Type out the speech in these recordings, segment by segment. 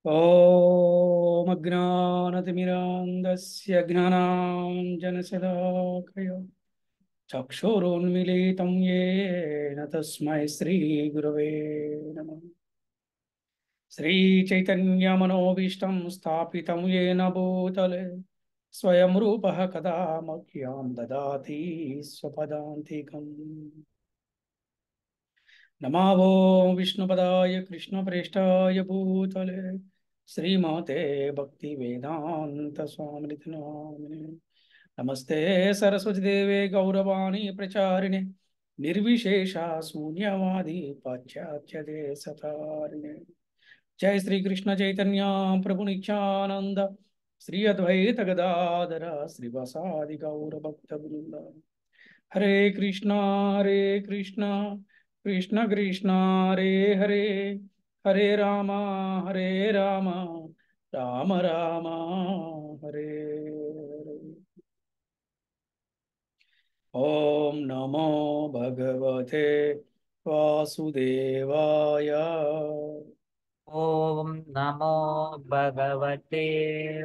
ॐ अज्ञानतिमिरान्धस्य ज्ञानाञ्जनशलाकया चक्षुरुन्मीलितं येन तस्मै श्रीगुरवे नमः। श्रीचैतन्यमनोभीष्टं स्थापितं येन भूतले स्वयं रूपः कदा मह्यं ददाति स्वपदान्तिकम्। नमो विष्णुपदाय कृष्णप्रेष्ठाय भूतले श्रीमते भक्तिवेदांत स्वामिनिति नामिने। नमस्ते सरस्वती देवे गौरवाणी प्रचारिणे निर्विशेषा शून्यवादी पाश्चात्य देशतारिणे। जय श्री कृष्ण चैतन्य प्रभु नित्यानंद श्री अद्वैत गदाधर श्रीवासादि गौर भक्त वृंद। हरे कृष्णा कृष्ण कृष्ण हरे हरे हरे राम राम राम हरे हरे। ओम नमो भगवते वासुदेवाय। ओम नमो भगवते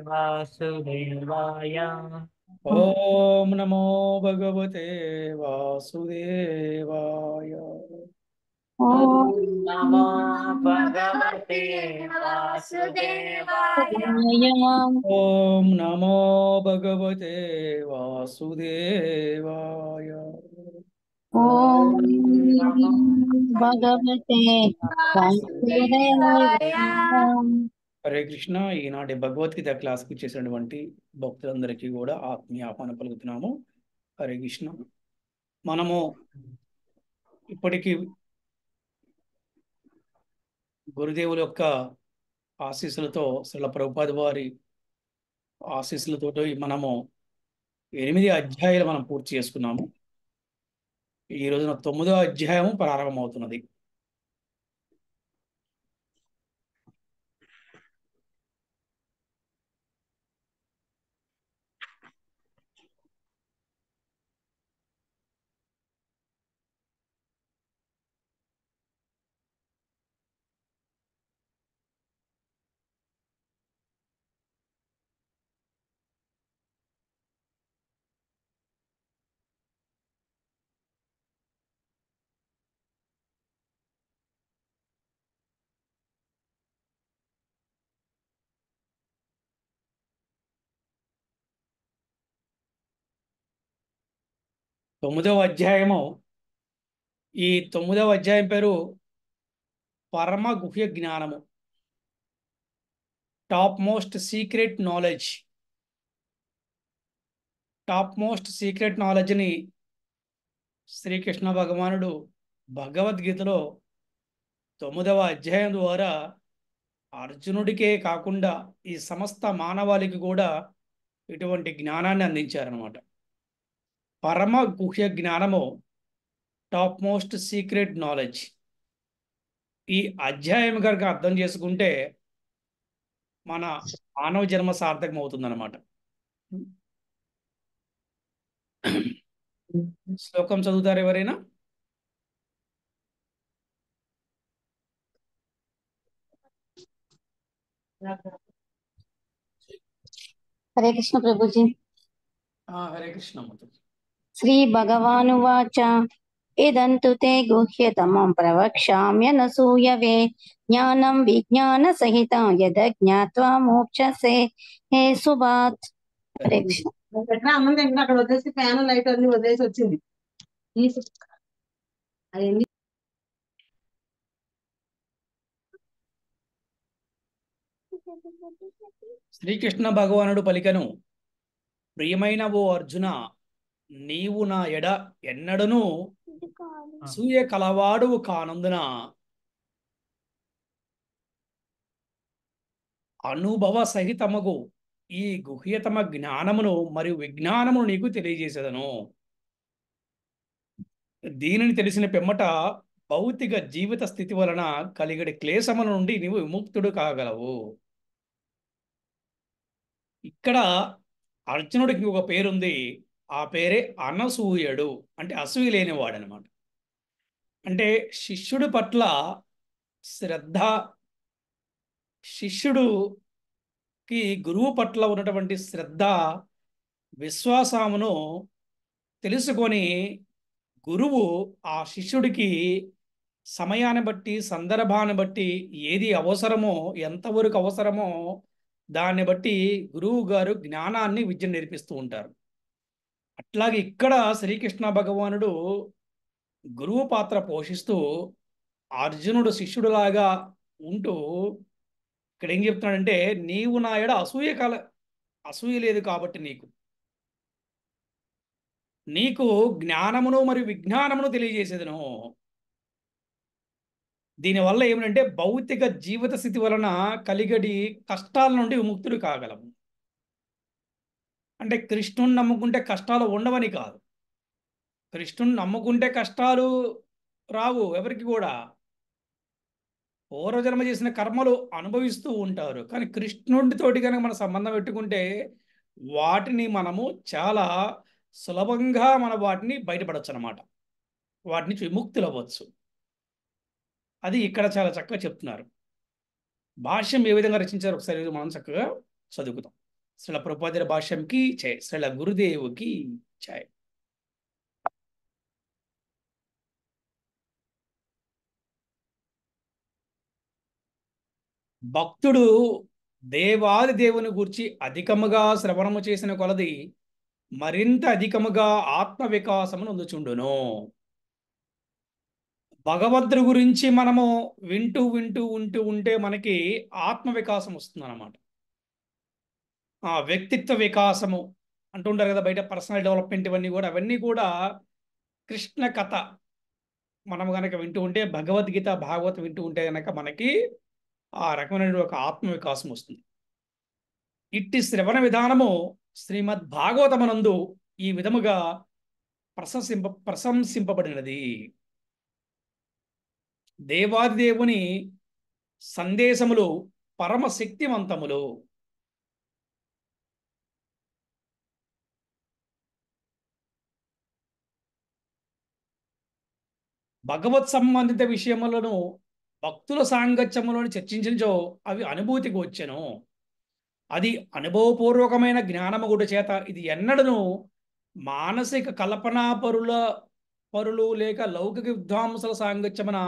वासुदेवाय। ओम नमो भगवते वासुदेवाय। ओम नमो भगवते वासुदेवाय। ओम नमो भगवते वासुदेवाय। ओम ओम नमो भगवते वासुदेवाय। वासुदेवाय। హరే కృష్ణ. ఈనాటి భగవద్గీత క్లాస్కి చేసినటువంటి భక్తులందరికీ కూడా ఆత్మీయ ఆహ్వానం పలుకుతున్నాము. హరే కృష్ణ. మనము ఇప్పటికీ గురుదేవుల యొక్క ఆశీస్సులతో శ్రీల ప్రభుపాద వారి ఆశీస్సులతో మనము 8 అధ్యాయాలు మనం పూర్తి చేసుకున్నాము. ఈ రోజున 9వ అధ్యాయం ప్రారంభమవుతున్నది. ఈ 9వ అధ్యాయం పేరు పరమ గుహ్య జ్ఞానము, top most secret knowledge. Top most secret నాలెడ్జ్ని శ్రీకృష్ణ భగవానుడు భగవద్గీతలో 9వ అధ్యాయం ద్వారా అర్జునుడికే కాకుండా ఈ సమస్త మానవాళికి కూడా ఇటువంటి జ్ఞానాన్ని అందించారనమాట. పరమ గుహ్య జ్ఞానము, టాప్ మోస్ట్ సీక్రెట్ నాలెడ్జ్. ఈ అధ్యాయం కనుక అర్థం చేసుకుంటే మన మానవ జన్మ సార్థకం అవుతుందన్నమాట. శ్లోకం చదువుతారు ఎవరైనా? हरे कृष्ण प्रभुजी। హరే కృష్ణ. श्री भगवानुवाच इदन्तु ते गुह्यतमं प्रवक्ष्याम्यनसूयवे ज्ञानं विज्ञानसहितं यदज्ञात्वा मोक्षसे हे सुभात्। हरे कृष्ण। అన్నం దగ్గర అక్కడ వదిలేసి ఫ్యాన్ లైట్ అన్ని వదిలేసి వచ్చింది. అవన్నీ శ్రీకృష్ణ భగవానుడు పలికను, ప్రియమైన ఓ అర్జున, నీవు నా ఎడ ఎన్నడను సూయ కలవాడువు కానందున అనుభవ సహితమగు ఈ గుహ్యతమ జ్ఞానమును మరియు విజ్ఞానమును నీకు తెలియజేసేదను. దీనిని తెలిసిన పిమ్మట భౌతిక జీవిత స్థితి వలన కలిగడి క్లేశముల నుండి నీవు విముక్తుడు కాగలవు. ఇక్కడ అర్జునుడికి ఒక పేరుంది. ఆ పేరే అనసూయుడు, అంటే అసూయ లేనివాడు అనమాట. అంటే శిష్యుడి పట్ల శ్రద్ధ, శిష్యుడుకి గురువు పట్ల ఉన్నటువంటి శ్రద్ధ, విశ్వాసమును తెలుసుకొని గురువు ఆ శిష్యుడికి సమయాన్ని బట్టి, సందర్భాన్ని బట్టి ఏది అవసరమో, ఎంతవరకు అవసరమో దాన్ని బట్టి గురువు గారు జ్ఞానాన్ని, విద్యను నేర్పిస్తూ ఉంటారు. అట్లాగే ఇక్కడ శ్రీకృష్ణ భగవానుడు గురువు పాత్ర పోషిస్తూ అర్జునుడు శిష్యుడులాగా ఉంటూ ఇక్కడ ఏం చెప్తున్నాడంటే, నీవు నా ఎడ అసూయ లేదు కాబట్టి నీకు జ్ఞానమును మరియు విజ్ఞానమును తెలియజేసేదను. దీనివల్ల ఏమిటంటే భౌతిక జీవిత స్థితి వలన కలిగడి కష్టాల నుండి విముక్తుడు కాగలము. అంటే కృష్ణుని నమ్ముకుంటే కష్టాలు ఉండవని కాదు. కృష్ణుని నమ్ముకుంటే కష్టాలు రావు ఎవరికి కూడా. పూర్వజన్మ చేసిన కర్మలు అనుభవిస్తూ ఉంటారు. కానీ కృష్ణుడితోటి కనుక మన సంబంధం పెట్టుకుంటే వాటిని మనము చాలా సులభంగా వాటిని బయటపడవచ్చు అన్నమాట. వాటి నుంచి విముక్తులు అవ్వచ్చు. అది ఇక్కడ చాలా చక్కగా చెప్తున్నారు. భాష్యం ఏ విధంగా రచించారు ఒకసారి మనం చక్కగా చదువుకుతాం. శ్రీల ప్రభుపాదుల భాష్యంకి జై, శ్రీల గురుదేవుకి జై. భక్తుడు దేవాది దేవుని గూర్చి అధికముగా శ్రవణము చేసిన కొలది మరింత అధికముగా ఆత్మ వికాసమును అందుచుండును. భగవంతుడి గురించి మనము వింటూ ఉంటే మనకి ఆత్మ వికాసం వస్తుంది అన్నమాట. ఆ వ్యక్తిత్వ వికాసము అంటుంటారు కదా బయట, పర్సనల్ డెవలప్మెంట్, అవన్నీ కూడా కృష్ణ కథ మనం కనుక వింటూ ఉంటే, భగవద్గీత భాగవతం వింటూ ఉంటే కనుక మనకి ఆ రకమైన ఒక ఆత్మ వికాసం వస్తుంది. ఇట్టి శ్రవణ విధానము శ్రీమద్ భాగవతమనందు ఈ విధముగా ప్రశంసింపబడినది. దేవాది దేవుని సందేశములు పరమ శక్తివంతములు. భగవత్ సంబంధిత విషయములను భక్తుల సాంగత్యములను చర్చించో అవి అనుభూతికి వచ్చెను. అది అనుభవపూర్వకమైన జ్ఞానముగుడు చేత ఇది ఎన్నడను మానసిక కల్పనా పరులు లేక లౌకిక విద్వాంసుల సాంగత్యమున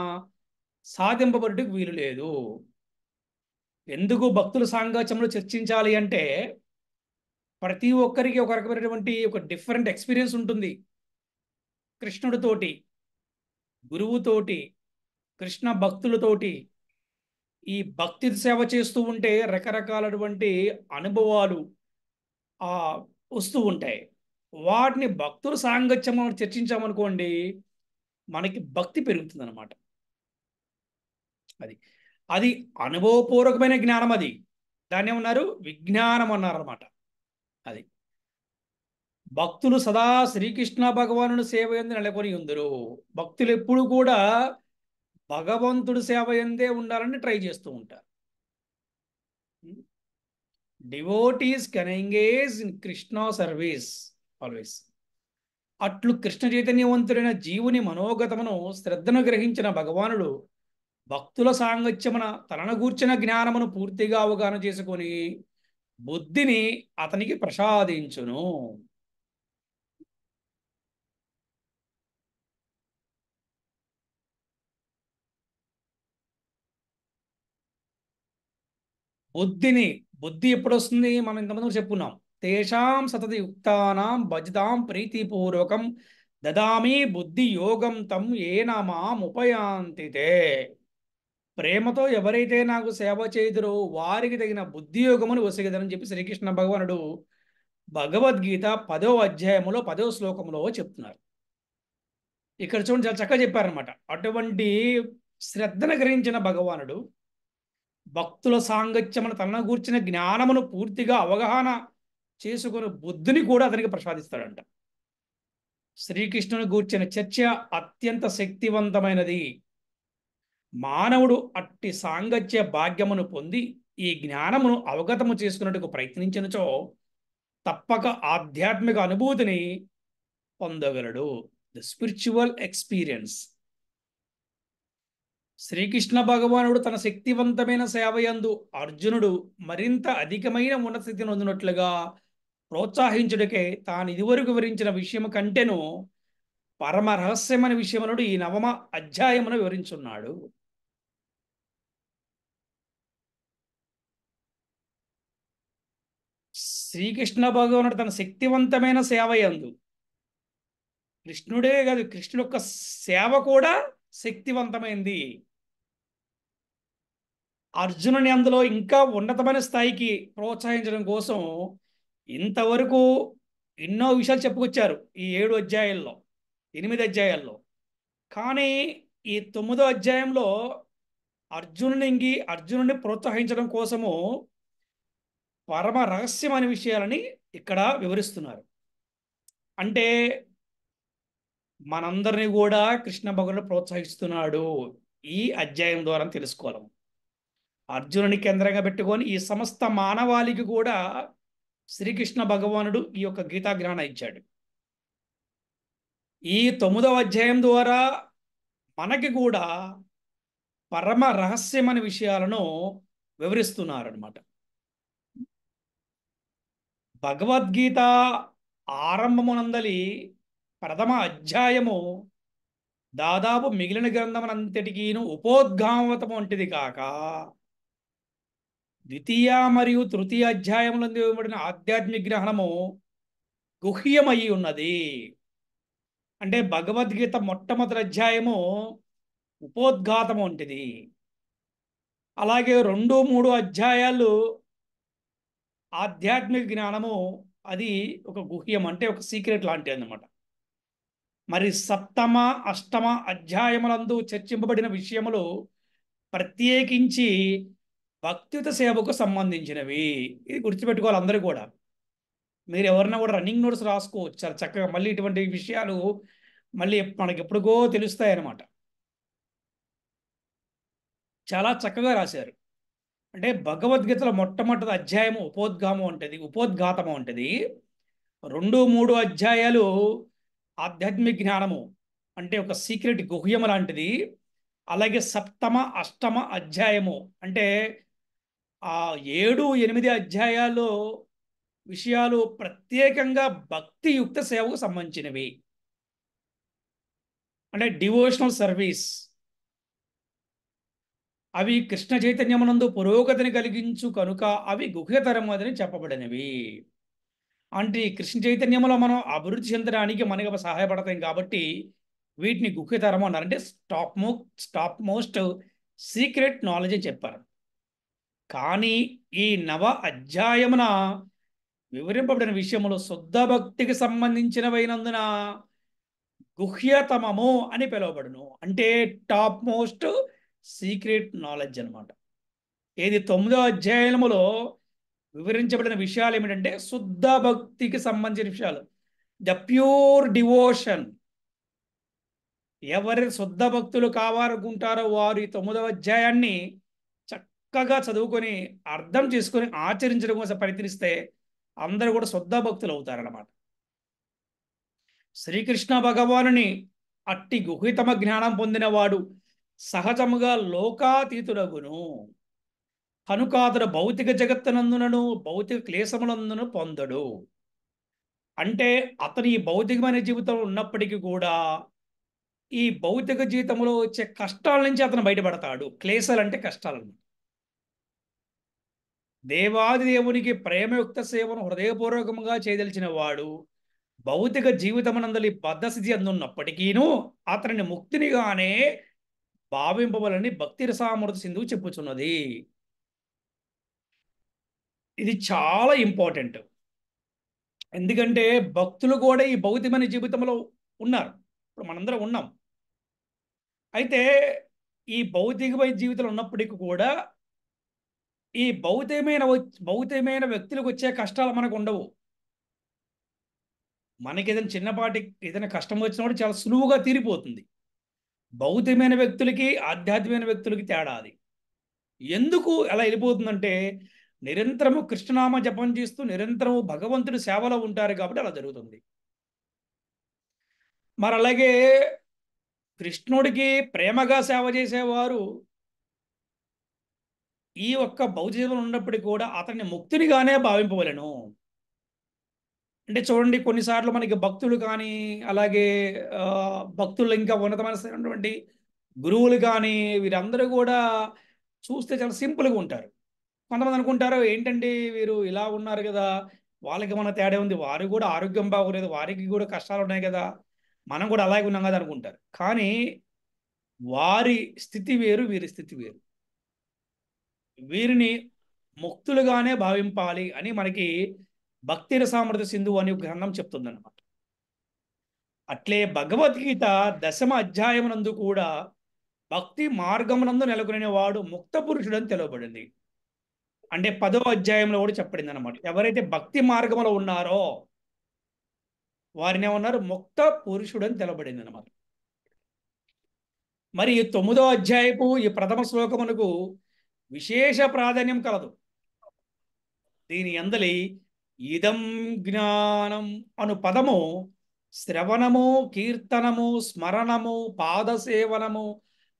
సాధింపబడుటకు వీలు లేదు. ఎందుకు భక్తుల సాంగత్యములు చర్చించాలి అంటే, ప్రతి ఒక్కరికి ఒక రకమైనటువంటి ఒక డిఫరెంట్ ఎక్స్పీరియన్స్ ఉంటుంది. కృష్ణుడితోటి, గురువుతోటి, కృష్ణ భక్తులతోటి ఈ భక్తి సేవ చేస్తూ ఉంటే రకరకాలటువంటి అనుభవాలు వస్తూ ఉంటాయి. వాటిని భక్తుల సాంగత్యం చర్చించామనుకోండి, మనకి భక్తి పెరుగుతుంది అనమాట. అది అనుభవపూర్వకమైన జ్ఞానం. అది దాన్ని ఏమన్నారు, విజ్ఞానం అన్నారు అనమాట. అది భక్తులు సదా శ్రీకృష్ణ భగవానుడు సేవ ఎందు నెలకొని ఉందరు. భక్తులు ఎప్పుడు కూడా భగవంతుడు సేవ ఎందే ఉండాలని ట్రై చేస్తూ ఉంటారు. Devotees can engage in Krishna service always. అట్లు కృష్ణ చైతన్యవంతుడైన జీవుని మనోగతమును శ్రద్ధను గ్రహించిన భగవానుడు భక్తుల సాంగత్యమున తనను గూర్చిన జ్ఞానమును పూర్తిగా అవగాహన చేసుకొని బుద్ధిని అతనికి ప్రసాదించును. బుద్ధి ఎప్పుడు వస్తుంది? మనం ఇంతమంది చెప్పుకున్నాం. తేషాం సతతి యుక్తానాం భజతాం ప్రీతిపూర్వకం దదామి బుద్ధి యోగం తం ఏనమాముపయాంతితే. ప్రేమతో ఎవరైతే నాకు సేవ చేయుదురో వారికి తగిన బుద్ధి యోగమును వసగదని చెప్పి శ్రీకృష్ణ భగవానుడు భగవద్గీత 10వ అధ్యాయములో 10వ శ్లోకంలో చెప్తున్నారు. ఇక్కడ చూడండి, చాలా చక్కగా చెప్పారనమాట. అటువంటి శ్రద్ధను గ్రహించిన భగవానుడు భక్తుల సాంగత్యమును తనను గూర్చిన జ్ఞానమును పూర్తిగా అవగాహన చేసుకుని బుద్ధిని కూడా అతనికి ప్రసాదిస్తాడంట. శ్రీకృష్ణుని గూర్చిన చర్చ అత్యంత శక్తివంతమైనది. మానవుడు అట్టి సాంగత్య భాగ్యమును పొంది ఈ జ్ఞానమును అవగతము చేసుకున్నట్టుకు ప్రయత్నించినచో తప్పక ఆధ్యాత్మిక అనుభూతిని పొందగలడు. The spiritual experience. శ్రీకృష్ణ భగవానుడు తన శక్తివంతమైన సేవయందు అర్జునుడు మరింత అధికమైన ఉన్నత స్థితిని పొందినట్లుగా ప్రోత్సహించుటకే తాను ఇదివరకు వివరించిన విషయం కంటేను పరమ రహస్యమైన విషయములను ఈ నవమ అధ్యాయమును వివరించున్నాడు. శ్రీకృష్ణ భగవానుడు తన శక్తివంతమైన సేవయందు, కృష్ణుడే కాదు, కృష్ణుడు యొక్క సేవ కూడా శక్తివంతమైంది. అర్జునుని అందులో ఇంకా ఉన్నతమైన స్థాయికి ప్రోత్సహించడం కోసం ఇంతవరకు ఎన్నో విషయాలు చెప్పుకొచ్చారు ఈ 7 అధ్యాయాల్లో, 8 అధ్యాయాల్లో. కానీ ఈ 9వ అధ్యాయంలో అర్జునుని ప్రోత్సహించడం కోసము పరమ రహస్యమైన విషయాలని ఇక్కడ వివరిస్తున్నారు. అంటే మనందరినీ కూడా కృష్ణ భగవానుడు ప్రోత్సహిస్తున్నాడు ఈ అధ్యాయం ద్వారా తెలుసుకోవాలి. అర్జునుని కేంద్రంగా పెట్టుకొని ఈ సమస్త మానవాళికి కూడా శ్రీకృష్ణ భగవానుడు ఈ యొక్క గీతా జ్ఞానం ఇచ్చాడు. ఈ 9వ అధ్యాయం ద్వారా మనకి కూడా పరమ రహస్యమైన విషయాలను వివరిస్తున్నారన్నమాట. భగవద్గీత ఆరంభమునందలి ప్రథమ అధ్యాయము దాదాపు మిగిలిన గ్రంథమునంతటికీను ఉపోద్ఘామవతము వంటిది కాక, ద్వితీయ మరియు తృతీయ అధ్యాయములందు ఇవ్వబడిన ఆధ్యాత్మిక గ్రహణము గుహ్యమయి ఉన్నది. అంటే భగవద్గీత మొట్టమొదటి అధ్యాయము ఉపోద్ఘాతము వంటిది. అలాగే 2, 3 అధ్యాయాలు ఆధ్యాత్మిక జ్ఞానము, అది ఒక గుహ్యం, అంటే ఒక సీక్రెట్ లాంటిది అన్నమాట. మరి 7వ, 8వ అధ్యాయములందు చర్చింపబడిన విషయములు ప్రత్యేకించి భక్తియుత సేవకు సంబంధించినవి. ఇది గుర్తుపెట్టుకోవాలి అందరూ కూడా. మీరు ఎవరైనా కూడా రన్నింగ్ నోట్స్ రాసుకోవచ్చు చాలా చక్కగా. మళ్ళీ ఇటువంటి విషయాలు మళ్ళీ మనకి ఎప్పుడుగో తెలుస్తాయి అన్నమాట. చాలా చక్కగా రాశారు. అంటే భగవద్గీతలో మొట్టమొదటి అధ్యాయము ఉపోద్ఘాతము ఉంటుంది. 2, 3 అధ్యాయాలు ఆధ్యాత్మిక జ్ఞానము, అంటే ఒక సీక్రెట్ గుహ్యము లాంటిది. అలాగే 7వ, 8వ అధ్యాయము అంటే ఆ 7, 8 అధ్యాయాల్లో విషయాలు ప్రత్యేకంగా భక్తియుక్త సేవకు సంబంధించినవి, అంటే డివోషనల్ సర్వీస్. అవి కృష్ణ చైతన్యమునందు పురోగతిని కలిగించు కనుక అవి గుహ్యతరమని చెప్పబడినవి. అంటే కృష్ణ చైతన్యములో మనం అభివృద్ధి చెందడానికి మనకు సహాయపడతాయి కాబట్టి వీటిని గుహ్యతరము అన్నారు. అంటే టాప్ మోస్ట్ సీక్రెట్ నాలెడ్జ్ అని చెప్పారు. కానీ ఈ నవ అధ్యాయమున వివరింపబడిన విషయములు శుద్ధ భక్తికి సంబంధించినవైనందున గుహ్యతమము అని పిలువబడును. అంటే టాప్ మోస్ట్ సీక్రెట్ నాలెడ్జ్ అన్నమాట. ఏది 9వ అధ్యాయములో వివరించబడిన విషయాలు ఏమిటంటే శుద్ధ భక్తికి సంబంధించిన విషయాలు, ద ప్యూర్ డివోషన్. ఎవరి శుద్ధ భక్తులు కావాలనుకుంటారో వారు ఈ 9వ అధ్యాయాన్ని చక్కగా చదువుకొని అర్థం చేసుకొని ఆచరించడం కోసం ప్రయత్నిస్తే అందరూ కూడా శుద్ధ భక్తులు అవుతారన్నమాట. శ్రీకృష్ణ భగవానుని అట్టి గుహ్యతమ జ్ఞానం పొందినవాడు సహజముగా లోకాతీతుడగును. కనుక అతడు భౌతిక జగత్తునందునను భౌతిక క్లేశములందును పొందడు. అంటే అతను ఈ భౌతికమైన జీవితంలో ఉన్నప్పటికీ కూడా ఈ భౌతిక జీవితంలో వచ్చే కష్టాల నుంచి అతను బయటపడతాడు. క్లేశాలు అంటే కష్టాలను. దేవాది దేవునికి ప్రేమయుక్త సేవను హృదయపూర్వకంగా చేయదలిచిన వాడు భౌతిక జీవితమునందలి బద్ధస్థితి అందున్నప్పటికీను అతనిని ముక్తినిగానే భావింపవలని భక్తి రసామృత సింధువు చెప్పుచున్నది. ఇది చాలా ఇంపార్టెంట్. ఎందుకంటే భక్తులు కూడా ఈ భౌతికమైన జీవితంలో ఉన్నారు. ఇప్పుడు మనందరం ఉన్నాం. అయితే ఈ భౌతికమైన జీవితంలో ఉన్నప్పటికీ కూడా ఈ భౌతికమైన వ్యక్తులకు వచ్చే కష్టాలు మనకు ఉండవు. మనకి ఏదైనా చిన్నపాటి ఏదైనా కష్టం వచ్చినప్పుడు చాలా సులువుగా తీరిపోతుంది. భౌతికమైన వ్యక్తులకి ఆధ్యాత్మికమైన వ్యక్తులకి తేడా అది. ఎందుకు అలా వెళ్ళిపోతుందంటే నిరంతరము కృష్ణనామ జపం చేస్తూ నిరంతరము భగవంతుడి సేవలో ఉంటారు కాబట్టి అలా జరుగుతుంది. మరి అలాగే కృష్ణుడికి ప్రేమగా సేవ చేసేవారు ఈ ఒక్క భౌతిక జీవనం ఉన్నప్పటికీ కూడా అతన్ని ముక్తునిగానే భావింపవలెను. అంటే చూడండి, కొన్నిసార్లు మనకి భక్తులు కానీ, అలాగే భక్తులు ఇంకా ఉన్నతమైనటువంటి గురువులు కానీ, వీరందరూ కూడా చూస్తే చాలా సింపుల్గా ఉంటారు. కొంతమంది అనుకుంటారు, ఏంటండి వీరు ఇలా ఉన్నారు కదా, వాళ్ళకి మన తేడా ఉంది, వారికి కూడా ఆరోగ్యం బాగోలేదు, వారికి కూడా కష్టాలు ఉన్నాయి కదా, మనం కూడా అలాగే ఉన్నాం కదా అనుకుంటారు. కానీ వారి స్థితి వేరు, వీరి స్థితి వేరు. వీరిని ముక్తులుగానే భావింపాలి అని మనకి భక్తి రసామృత సింధు అనే గ్రంథం చెప్తుందన్నమాట. అట్లే భగవద్గీత 10వ అధ్యాయమునందు కూడా భక్తి మార్గమునందు నెలకొనే వాడు ముక్త పురుషుడు అని తెలువబడింది. అంటే 10వ అధ్యాయంలో కూడా చెప్పబడింది అనమాట. ఎవరైతే భక్తి మార్గంలో ఉన్నారో వారిని ఏమన్నారు, ముక్త పురుషుడు అని తెలబడింది అనమాట. మరి 9వ అధ్యాయపు ఈ ప్రథమ శ్లోకమునకు విశేష ప్రాధాన్యం కలదు. దీని అందలి ఇదం జ్ఞానం అను పదము శ్రవణము, కీర్తనము, స్మరణము, పాదసేవనము,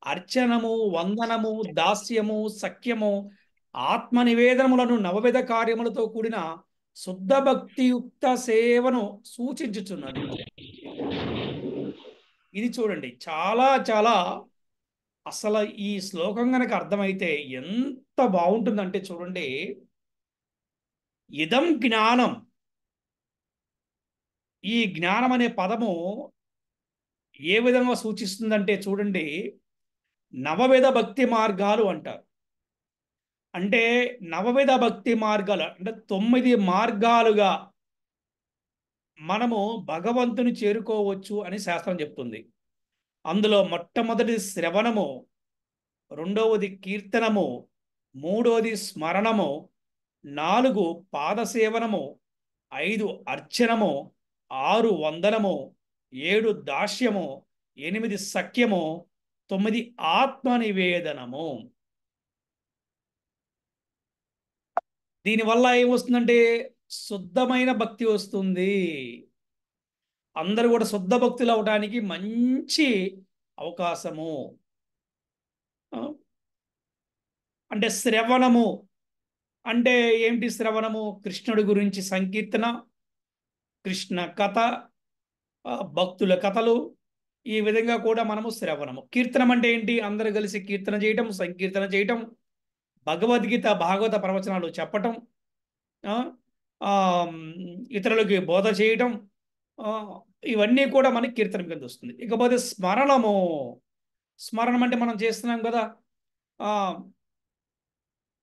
అర్చనము, వందనము, దాస్యము, సఖ్యము, ఆత్మనివేదనములను నవవిధ కార్యములతో కూడిన శుద్ధ భక్తియుక్త సేవను సూచించుచున్నది. ఇది చూడండి, చాలా చాలా అసలు ఈ శ్లోకం కనుక అర్థమైతే ఎంత బాగుంటుందంటే చూడండి, ఇదం జ్ఞానం, ఈ జ్ఞానం అనే పదము ఏ విధంగా సూచిస్తుందంటే చూడండి, నవవిధ భక్తి మార్గాలు అంటారు. అంటే నవవిధ భక్తి మార్గాలు అంటే 9 మార్గాలుగా మనము భగవంతుని చేరుకోవచ్చు అని శాస్త్రం చెప్తుంది. అందులో మొట్టమొదటి శ్రవణము, రెండవది కీర్తనము, మూడవది స్మరణము, 4 పాదసేవనము, 5 అర్చనము, 6 వందనము, 7 దాస్యము, 8 సఖ్యము, 9 ఆత్మనివేదనము. దీనివల్ల ఏమొస్తుందంటే శుద్ధమైన భక్తి వస్తుంది. అందరూ కూడా శుద్ధ భక్తులు అవడానికి మంచి అవకాశము. అంటే శ్రవణము అంటే ఏంటి? శ్రవణము కృష్ణుడి గురించి సంకీర్తన, కృష్ణ కథ, భక్తుల కథలు, ఈ విధంగా కూడా మనము శ్రవణము. కీర్తనం అంటే ఏంటి? అందరూ కలిసి కీర్తన చేయటం, సంకీర్తన చేయటం, భగవద్గీత భాగవత ప్రవచనాలు చెప్పటం, ఇతరులకి బోధ చేయటం, ఇవన్నీ కూడా మనకి కీర్తనం కింద వస్తుంది. ఇకపోతే స్మరణము, స్మరణం అంటే మనం చేస్తున్నాం కదా,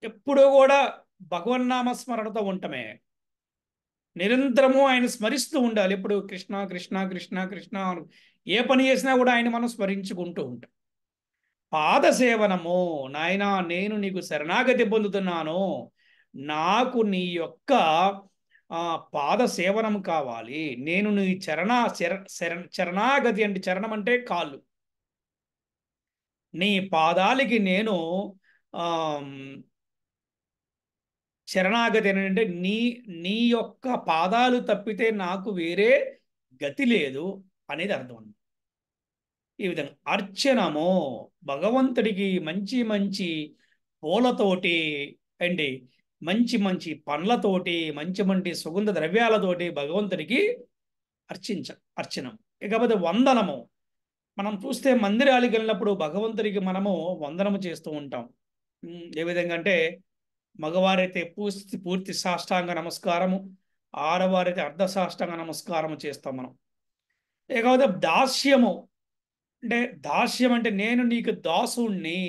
ఎప్పుడూ కూడా భగవన్నామ స్మరణతో ఉండటమే, నిరంతరము ఆయన స్మరిస్తూ ఉండాలి. ఎప్పుడు కృష్ణ కృష్ణ కృష్ణ కృష్ణ, ఏ పని చేసినా కూడా ఆయన మనం స్మరించుకుంటూ ఉంటాం. పాదసేవనము, నాయనా నేను నీకు శరణాగతి పొందుతున్నాను, నాకు నీ యొక్క పాద సేవనం కావాలి, నేను నీ చరణాగతి అంటే చరణం అంటే కాళ్ళు, నీ పాదాలకి నేను శరణాగతి అంటే నీ యొక్క పాదాలు తప్పితే నాకు వేరే గతి లేదు అనేది అర్థం. ఈ విధంగా అర్చనము, భగవంతుడికి మంచి మంచి పూలతోటి అండి, మంచి మంచి పండ్లతోటి, మంచి మంచి సుగంధ ద్రవ్యాలతోటి భగవంతుడికి అర్చనం. ఇకపోతే వందనము, మనం చూస్తే మందిరాలకు వెళ్ళినప్పుడు భగవంతుడికి మనము వందనము చేస్తూ ఉంటాం. ఏ విధంగా అంటే మగవారైతే పూర్తి సాష్టాంగ నమస్కారము, ఆడవారైతే అర్ధ సాష్టాంగ నమస్కారము చేస్తాం మనం. ఇకపోతే దాస్యము అంటే, దాస్యం అంటే నేను నీకు దాసుణ్ణి,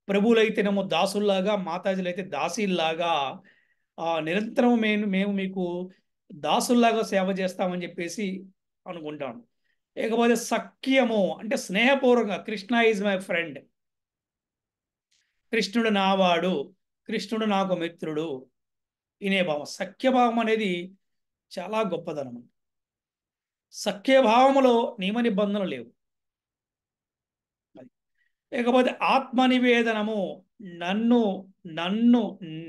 ప్రభువులైతేనేమో దాసుల్లాగా, మాతాజీలు అయితే దాసీల్లాగా నిరంతరం మేము మీకు దాసుల్లాగా సేవ చేస్తామని చెప్పేసి అనుకుంటాం. ఇకపోతే సఖ్యము అంటే స్నేహపూర్వకంగా, కృష్ణ ఈజ్ మై ఫ్రెండ్, కృష్ణుడు నావాడు, కృష్ణుడు నాకు మిత్రుడు, ఇనే భావం. సఖ్యభావం అనేది చాలా గొప్పదనం. సఖ్యభావములో నియమ నిబంధనలు లేవు. ఇకపోతే ఆత్మనివేదనము, నన్ను నన్ను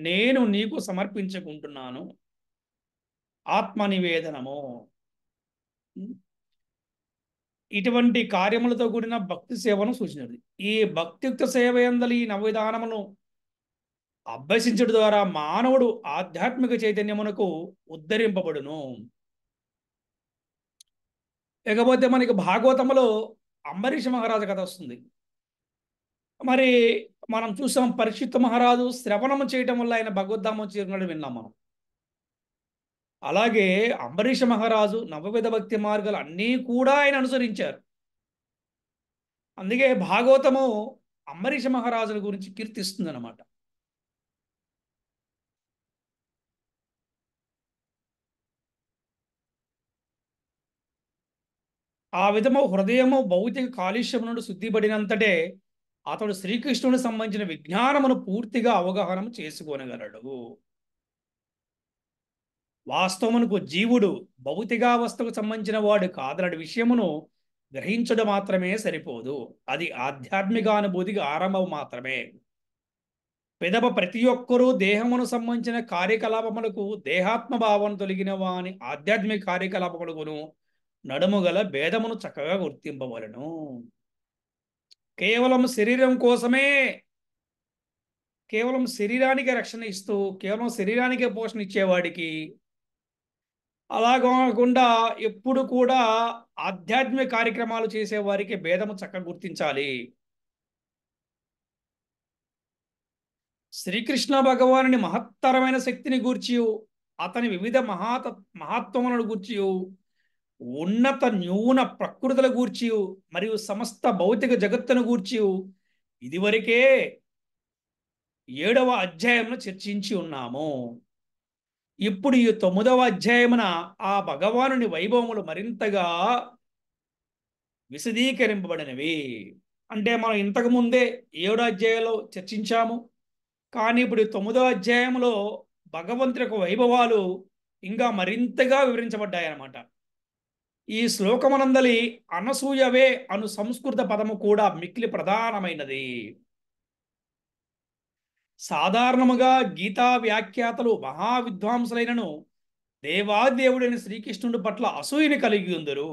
నేను నీకు సమర్పించుకుంటున్నాను, ఆత్మనివేదనము. ఇటువంటి కార్యములతో కూడిన భక్తి సేవను సూచించింది. ఈ భక్తియుక్త సేవ యందలి ఈ నవవిధానమును అభ్యసించడం ద్వారా మానవుడు ఆధ్యాత్మిక చైతన్యమునకు ఉద్ధరింపబడును. ఇకపోతే మనకి భాగవతములో అంబరీష మహారాజు కథ వస్తుంది. మరి మనం చూసాం, పరీక్షిత్ మహారాజు శ్రవణము చేయటం వల్ల ఆయన భగవద్ధామం చేరుకున్నాడు విన్నాం మనం. అలాగే అంబరీష మహారాజు నవవిధ భక్తి మార్గాలు అన్నీ కూడా ఆయన అనుసరించారు. అందుకే భాగవతము అంబరీష మహారాజుల గురించి కీర్తిస్తుంది అన్నమాట. ఆ విధము హృదయము భౌతిక కాలుష్యము నుండి శుద్ధిపడినంతటే అతడు శ్రీకృష్ణుడికి సంబంధించిన విజ్ఞానమును పూర్తిగా అవగాహన చేసుకోనగలడు. వాస్తవమునకు జీవుడు భౌతికావస్థకు సంబంధించిన వాడు కాదనడి విషయమును గ్రహించడం మాత్రమే సరిపోదు. అది ఆధ్యాత్మిక అనుభూతికి ఆరంభం మాత్రమే. పిదప ప్రతి ఒక్కరూ దేహమును సంబంధించిన కార్యకలాపములకు దేహాత్మ భావం తొలగిన వాని ఆధ్యాత్మిక కార్యకలాపములకును నడుముగల భేదమును చక్కగా గుర్తింపవలను. కేవలం శరీరం కోసమే, కేవలం శరీరానికి రక్షణ ఇస్తూ కేవలం శరీరానికే పోషణ ఇచ్చేవాడికి, అలా కాకుండా ఎప్పుడు కూడా ఆధ్యాత్మిక కార్యక్రమాలు చేసేవారికి భేదము చక్కగా గుర్తించాలి. శ్రీకృష్ణ భగవానుని మహత్తరమైన శక్తిని గూర్చి, అతని వివిధ మహత్వములను గూర్చి, ఉన్నత న్యూన ప్రకృతుల గూర్చి మరియు సమస్త భౌతిక జగత్తును గూర్చి ఇదివరకే 7వ అధ్యాయంలో చర్చించి ఉన్నాము. ఇప్పుడు ఈ 9వ అధ్యాయమున ఆ భగవానుని వైభవములు మరింతగా విశదీకరింపబడినవి. అంటే మనం ఇంతకు ముందే 7వ అధ్యాయంలో చర్చించాము, కానీ ఇప్పుడు 9వ అధ్యాయంలో భగవంతుని యొక్క వైభవాలు ఇంకా మరింతగా వివరించబడ్డాయన్నమాట. ఈ శ్లోకమునందలి అనసూయవే అను సంస్కృత పదము కూడా మిక్కిలి ప్రధానమైనది. సాధారణముగా గీతా వ్యాఖ్యాతలు మహావిద్వాంసులైనను దేవాదేవుడైన శ్రీకృష్ణుడి పట్ల అసూయని కలిగి ఉందరు.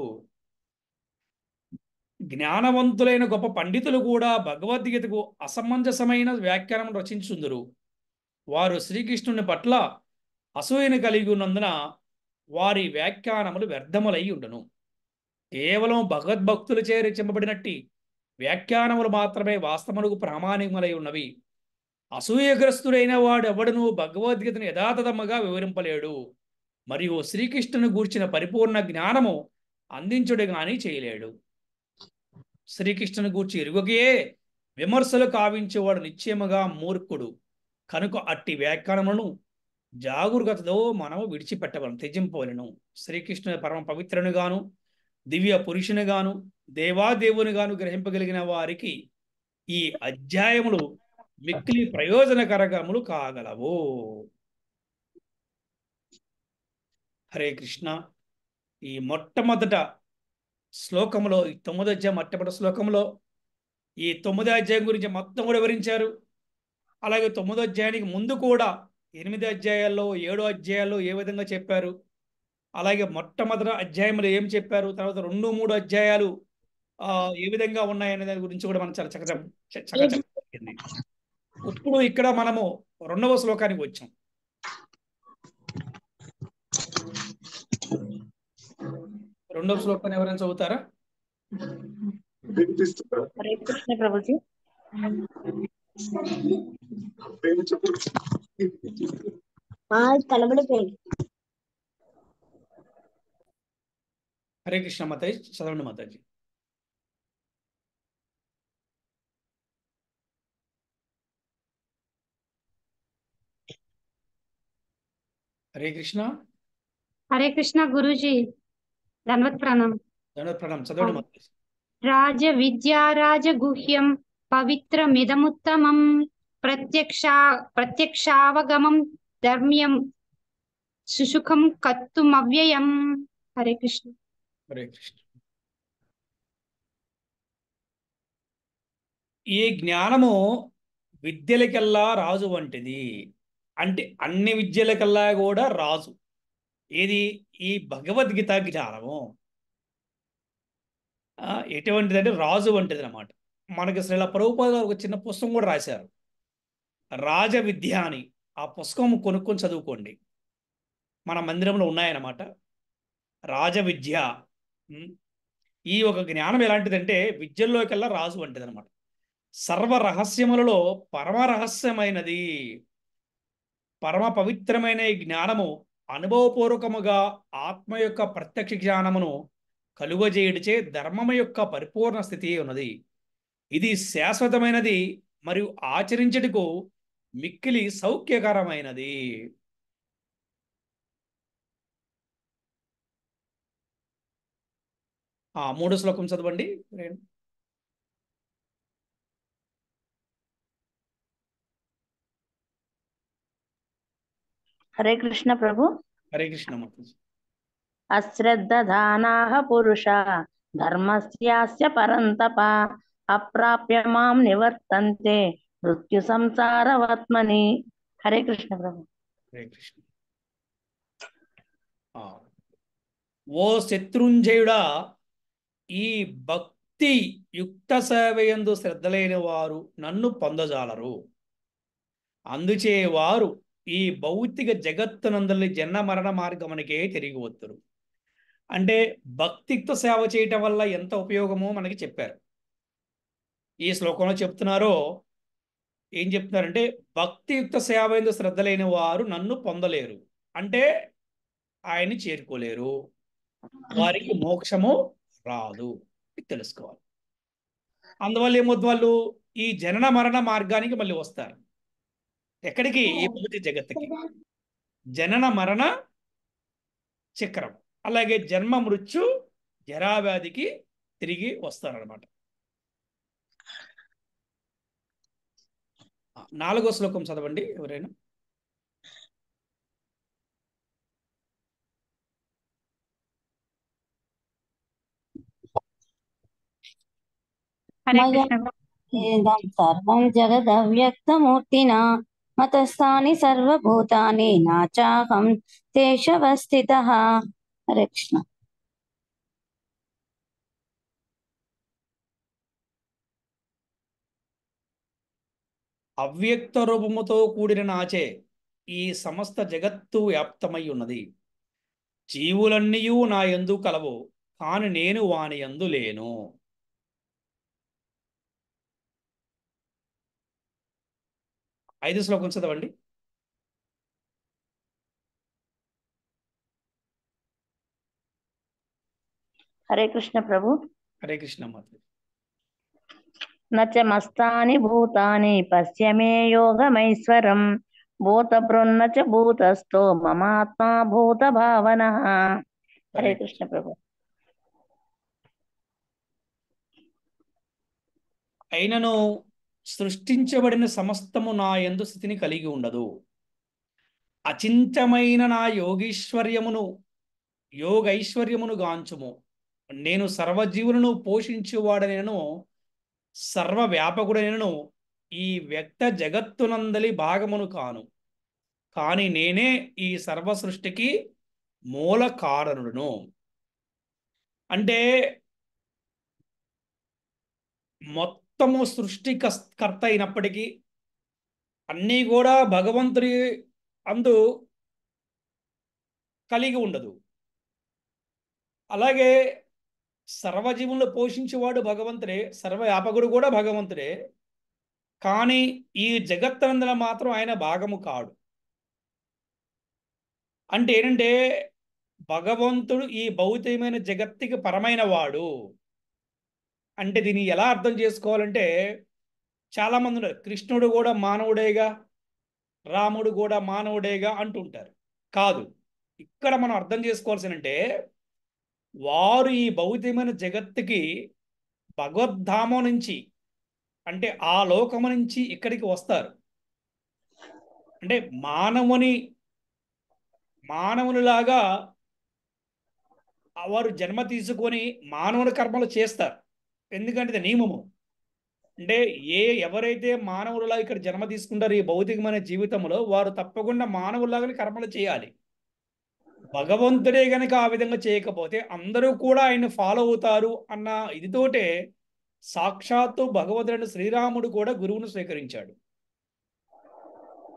జ్ఞానవంతులైన గొప్ప పండితులు కూడా భగవద్గీతకు అసమంజసమైన వ్యాఖ్యానం రచించుందరు. వారు శ్రీకృష్ణుని పట్ల అసూయని కలిగి ఉన్నందున వారి వ్యాఖ్యానములు వ్యర్థములై ఉండును. కేవలం భగవద్భక్తులచే రచింపబడినట్టి వ్యాఖ్యానములు మాత్రమే వాస్తవములకు ప్రామాణికములై ఉన్నవి. అసూయగ్రస్తుడైన వాడు ఎవడును భగవద్గీతను యథాతథముగా వివరింపలేడు మరియు శ్రీకృష్ణుని గూర్చిన పరిపూర్ణ జ్ఞానము అందించుడు గాని చేయలేడు. శ్రీకృష్ణుని గూర్చి ఎరుగకే విమర్శలు కావించేవాడు నిశ్చయముగా మూర్ఖుడు. కనుక అట్టి వ్యాఖ్యానములను జాగరూకతతో మనము విడిచిపెట్టవలను, త్యజింపవలను. శ్రీకృష్ణుని పరమ పవిత్రునిగాను దివ్య పురుషునిగాను దేవాదేవునిగాను గ్రహింపగలిగిన వారికి ఈ అధ్యాయములు మిక్కిలి ప్రయోజనకరములు కాగలవు. హరే కృష్ణ. ఈ మొట్టమొదట శ్లోకంలో, ఈ 9వ అధ్యాయం మొట్టమొదటి శ్లోకంలో ఈ 9వ అధ్యాయం గురించి మొత్తం కూడా వివరించారు. అలాగే 9వ అధ్యాయానికి ముందు కూడా 8 అధ్యాయాల్లో 7 అధ్యాయాల్లో ఏ విధంగా చెప్పారు, అలాగే మొట్టమొదటి అధ్యాయంలో ఏం చెప్పారు, తర్వాత 2, 3 అధ్యాయాలు ఏ విధంగా ఉన్నాయనే దాని గురించి కూడా మనం చాలా చక్కగా చెప్పండి. ఇప్పుడు ఇక్కడ మనము 2వ శ్లోకానికి వచ్చాం. 2వ శ్లోకాన్ని ఎవరైనా చదువుతారా? హరే కృష్ణ ప్రభుజీ. కలబడిపోయింది. హరే కృష్ణ మాతాజీ, చదవండి మాతాజీ. హరే కృష్ణ. హరే కృష్ణ గురూజీ, ధన్వత్ ప్రణామ్. ధన్వత్ ప్రణామ్. చదవండి మాతాజీ. రాజ విద్యా రాజగుహ్యం పవిత్రమిదముత్తమం ప్రత్యక్షావగమం ధర్మ్యం సుసుఖం కత్తుమవ్యయం. హరే కృష్ణ. హరే కృష్ణ. ఈ జ్ఞానము విద్యలకల్లా రాజు వంటిది. అంటే అన్ని విద్యలకల్లా కూడా రాజు ఏది? ఈ భగవద్గీత జ్ఞానము. ఎటువంటిదంటే రాజు వంటిది అనమాట. మనకి శ్రీల ప్రభుపాద గారు ఒక చిన్న పుస్తకం కూడా రాశారు, రాజ విద్య అని. ఆ పుస్తకం కొనుక్కొని చదువుకోండి, మన మందిరంలో ఉన్నాయన్నమాట. రాజ విద్య. ఉమ్, ఈ ఒక జ్ఞానం ఎలాంటిదంటే విద్యల్లోకెల్లా రాజు వంటిది అనమాట. సర్వ రహస్యములలో పరమ రహస్యమైనది, పరమ పవిత్రమైన ఈ జ్ఞానము అనుభవపూర్వకముగా ఆత్మ యొక్క ప్రత్యక్ష జ్ఞానమును కలుగజేయుడిచే ధర్మము యొక్క పరిపూర్ణ స్థితి ఉన్నది. ఇది శాశ్వతమైనది మరియు ఆచరించుటకు మిక్కిలి సౌఖ్యకరమైనది. మూడో శ్లోకం చదవండి. హరే కృష్ణ ప్రభు. హరే కృష్ణ మాతాజీ. అశ్రద్ధదానాః పురుషా ధర్మస్యాస్య పరంతప అప్రాప్య మాం నివర్తంతే మృత్యు సంసారవత్మని. హరే కృష్ణ ప్రభు. హరే కృష్ణ. ఓ శత్రుంజయుడా, ఈ భక్తి యుక్త సేవయందు శ్రద్ధ లేని వారు నన్ను పొందజాలరు. అందుచే వారు ఈ భౌతిక జగత్తునందలి జన్మ మరణ మార్గమునికే తిరిగి వత్తురు. అంటే భక్తితో సేవ చేయటం వల్ల ఎంత ఉపయోగమో మనకి చెప్పారు. ఈ శ్లోకంలో చెప్తున్నారో ఏం చెప్తున్నారంటే, భక్తియుక్త సేవ ఎందు శ్రద్ధ లేని వారు నన్ను పొందలేరు, అంటే ఆయన్ని చేరుకోలేరు, వారికి మోక్షము రాదు, ఇది తెలుసుకోవాలి. అందువల్ల ఏమవుతుంది, వాళ్ళు ఈ జనన మరణ మార్గానికి మళ్ళీ వస్తారు. ఎక్కడికి? ఈ భౌతిక జగత్తుకి. జనన మరణ చక్రం, అలాగే జన్మ మృత్యు జరావ్యాధికి తిరిగి వస్తారనమాట. 4వ శ్లోకం చదవండి ఎవరైనా. హరే కృష్ణ. ఏదం సర్వం జగదవ్యక్తమూర్తినా మతస్థాని సర్వభూతాని నాచాహం తేషవస్థితః. హరే కృష్ణ. అవ్యక్త రూపముతో కూడిన నాచే ఈ సమస్త జగత్తు వ్యాప్తమై ఉన్నది. జీవులన్నీయూ నా యందు కలవు, కాని నేను వాని యందు లేను. ఐదు శ్లోకం చదవండి. హరే కృష్ణ ప్రభు. హరే కృష్ణ మాత. నచ మస్తాని భూతాని పశ్య మే యోగమైశ్వరం భూతభృన్న చ భూతస్థో మమాత్మా భూత భావన. హరే కృష్ణ ప్రభు. అయినను సృష్టించబడిన సమస్తము నా యందు స్థితిని కలిగి ఉండదు. అచింతమైన నా యోగైశ్వర్యమును గాంచుము. నేను సర్వజీవులను పోషించువాడనను, సర్వవ్యాపకుడనను, ఈ వ్యక్త జగత్తునందలి భాగమును కాను, కానీ నేనే ఈ సర్వ సృష్టికి మూల కారణుడును. అంటే మొత్తము సృష్టికర్త అయినప్పటికీ అన్నీ కూడా భగవంతుడి అందు కలిగి ఉండదు. అలాగే సర్వజీవులను పోషించేవాడు భగవంతుడే, సర్వవ్యాపకుడు కూడా భగవంతుడే, కానీ ఈ జగత్తనందున మాత్రం ఆయన భాగము కాడు. అంటే ఏంటంటే భగవంతుడు ఈ భౌతికమైన జగత్తుకి పరమైన వాడు. అంటే దీన్ని ఎలా అర్థం చేసుకోవాలంటే, చాలామంది ఉన్నారు కృష్ణుడు కూడా మానవుడేగా, రాముడు కూడా మానవుడేగా అంటుంటారు. కాదు, ఇక్కడ మనం అర్థం చేసుకోవాల్సినంటే, వారు ఈ భౌతికమైన జగత్తుకి భగవద్ధామం నుంచి, అంటే ఆ లోకము నుంచి ఇక్కడికి వస్తారు. అంటే మానవునిలాగా వారు జన్మ తీసుకొని మానవుని కర్మలు చేస్తారు. ఎందుకంటే ఇది నియమము. అంటే ఎవరైతే మానవులా ఇక్కడ జన్మ తీసుకుంటారో ఈ భౌతికమైన జీవితంలో, వారు తప్పకుండా మానవులాగానే కర్మలు చేయాలి. భగవంతుడే గనక ఆ విధంగా చేయకపోతే అందరూ కూడా ఆయన ఫాలో అవుతారు అన్న ఇదితోటే సాక్షాత్తు భగవంతుడైన శ్రీరాముడు కూడా గురువును స్వీకరించాడు.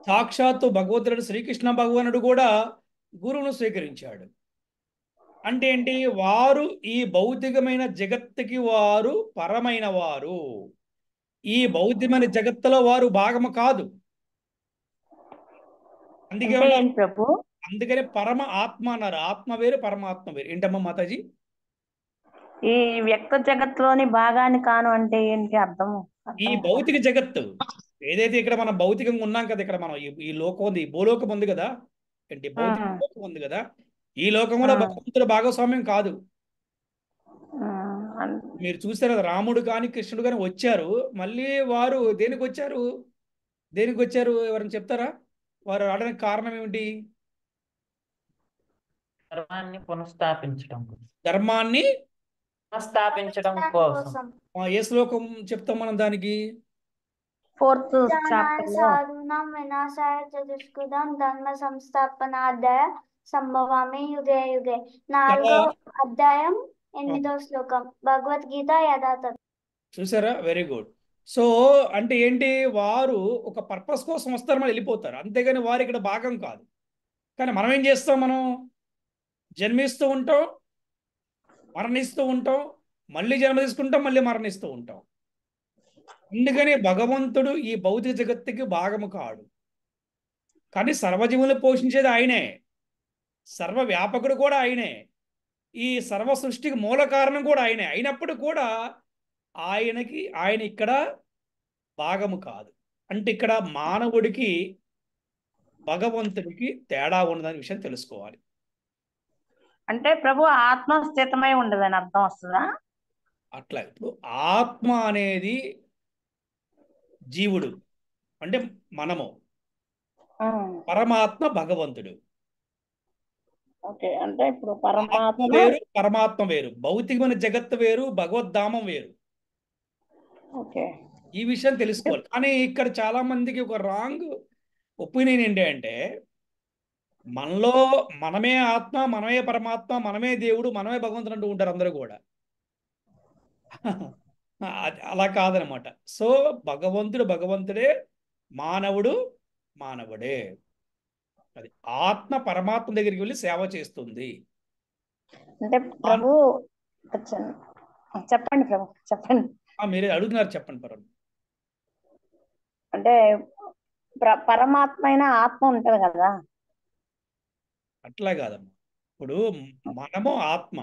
సాక్షాత్తు భగవంతుడు శ్రీకృష్ణ భగవానుడు కూడా గురువును స్వీకరించాడు. అంటే ఏంటి? వారు ఈ భౌతికమైన జగత్తుకి వారు పరమైన వారు, ఈ భౌతికమైన జగత్తులో వారు భాగము కాదు. అందుకే అంటే ఏంటి ప్రభు? అందుకనే పరమ ఆత్మ అన్నారు. ఆత్మ వేరు, పరమాత్మ వేరు. ఏంటమ్మా మాతాజీ? ఈ వ్యక్త జగత్తులోని భాగాన్ని కాను అంటే ఏంటి అర్థము? ఈ అర్థం భౌతిక జగత్తు ఏదైతే ఇక్కడ మనం భౌతికంగా ఉన్నాం కదా, ఇక్కడ మనం ఈ లోకం ఉంది, ఈ భూలోకం ఉంది కదా, ఏంటి భౌతిక లోకం ఉంది కదా, ఈ లోకంలో భగవంతుడు భాగస్వామ్యం కాదు. మీరు చూసారు కదా, రాముడు కానీ కృష్ణుడు కానీ వచ్చారు, మళ్ళీ వారు దేనికి వచ్చారు? దేనికి వచ్చారు? ఎవరైనా చెప్తారా? వారు రావడానికి కారణం ఏమిటి? ధర్మాన్ని పునఃస్థాపించడం ధర్మాన్ని పునఃస్థాపించడం కోసం. ఏ శ్లోకం చెప్తాం మనం దానికి? 4th చాప్టర్ లో సాధూనాం వినాశాయ చతుష్కృతం ధర్మ సంస్థాపనార్థాయ సంభవామి యుగే యుగే. 4వ అధ్యాయం 8వ శ్లోకం భగవద్గీత యథాతథ. చూసారా? Very good. సో అంటే ఏంటి? వారు ఒక పర్పస్ కోసం వస్తారు, మళ్ళీ వెళ్ళిపోతారు, అంతేగాని వారు ఇక్కడ భాగం కాదు. కానీ మనం ఏం చేస్తాం? మనం జన్మిస్తూ ఉంటాం, మరణిస్తూ ఉంటాం, మళ్ళీ జన్మ తీసుకుంటాం, మళ్ళీ మరణిస్తూ ఉంటాం. అందుకని భగవంతుడు ఈ భౌతిక జగత్తుకి భాగము కాడు. కానీ సర్వజీవులు పోషించేది ఆయనే, సర్వవ్యాపకుడు కూడా ఆయనే, ఈ సర్వ సృష్టికి మూల కారణం కూడా ఆయనే. అయినప్పుడు కూడా ఆయన ఇక్కడ భాగము కాదు. అంటే ఇక్కడ మానవుడికి భగవంతుడికి తేడా ఉన్నదనే విషయం తెలుసుకోవాలి. అంటే ప్రభు ఆత్మ స్థితమై ఉండదని అర్థం వస్తుందా? అట్లా ఇప్పుడు ఆత్మ అనేది జీవుడు, అంటే మనము, పరమాత్మ భగవంతుడు. ఓకే, అంటే ఇప్పుడు ఆత్మ పరమాత్మ వేరు, పరమాత్మ వేరు, భౌతికమైన జగత్తు వేరు, భగవద్ధామం వేరు. ఓకే, ఈ విషయం తెలుసుకోవాలి. కానీ ఇక్కడ చాలా మందికి ఒక రాంగ్ ఒపీనియన్ ఏంటి అంటే, మనలో మనమే ఆత్మ, మనమే పరమాత్మ, మనమే దేవుడు, మనమే భగవంతుడు అంటూ ఉంటారు అందరూ కూడా. అలా కాదనమాట. సో భగవంతుడు భగవంతుడే, మానవుడు మానవుడే. అది ఆత్మ పరమాత్మ దగ్గరికి వెళ్ళి సేవ చేస్తుంది. అంటే ప్రభు చెప్పండి ప్రభు, చెప్పండి. మీరే అడుగుతున్నారు, చెప్పండి పరం. అంటే పరమాత్మ అయిన ఆత్మ ఉంటది కదా. అట్లా కాదమ్మా. ఇప్పుడు మనము ఆత్మ,